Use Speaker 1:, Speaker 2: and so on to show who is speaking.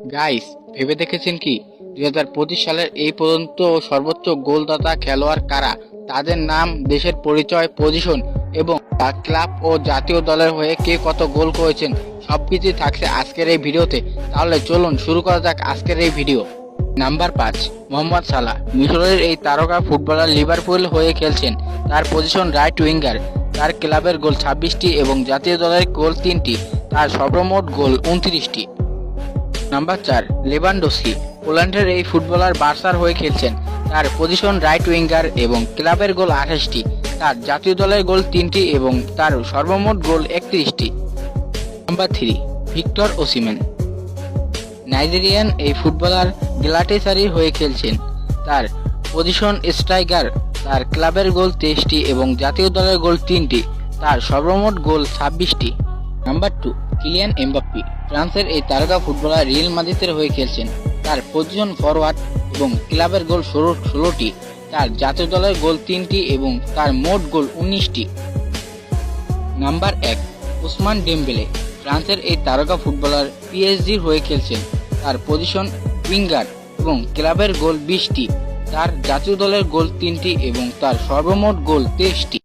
Speaker 1: Guys, ভেবে দেখেছেন কি 2025 সালের এই পর্যন্ত সর্বোচ্চ গোলদাতা খেলোয়াড় কারা? তাদের নাম, দেশের পরিচয়, পজিশন এবং ক্লাব ও জাতীয় দলের হয়ে কে কত গোল করেছেন সবকিছুই থাকছে আজকের এই ভিডিওতে। তাহলে চলুন শুরু করা যাক আজকের এই ভিডিও। নাম্বার 5, মোহাম্মদ সালাহ। মিশরের এই তারকা ফুটবলার লিভারপুল হয়ে খেলছেন। তার পজিশন রাইট উইঙ্গার। তার ক্লাবের গোল 26টি এবং জাতীয় দলের গোল 3টি। তার সর্বমোট গোল 29টি। Number 4, Lewandowski. পোল্যান্ডের এই ফুটবলার বার্সার হয়ে খেলছেন। তার পজিশন রাইট উইঙ্গার এবং ক্লাবের গোল 28টি। তার জাতীয় দলের গোল 3টি এবং তার সর্বমোট গোল 31টি। Number 3, Victor Osimhen. নাইজেরিয়ান এই ফুটবলার গ্যালাটাসারাইয়ের হয়ে খেলছেন। তার পজিশন স্ট্রাইকার। তার ক্লাবের গোল 23টি এবং জাতীয় দলের গোল 3টি। তার সর্বমোট গোল 26টি। Number 2, Kylian Mbappe. ফ্রান্সের এই তারকা ফুটবলার রিয়াল মাদ্রিদের হয়ে খেলছেন। তার পজিশন ফরওয়ার্ড এবং ক্লাবের গোল 16টি। তার জাতীয় দলের গোল 3টি এবং তার মোট গোল 19টি। Number 1, Ousmane Dembele. ফ্রান্সের এই তারকা ফুটবলার পিএসজির হয়ে খেলছেন। তার পজিশন উইঙ্গার এবং ক্লাবের গোল 20টি। তার জাতীয় দলের গোল 3টি এবং তার সর্বমোট গোল 23টি।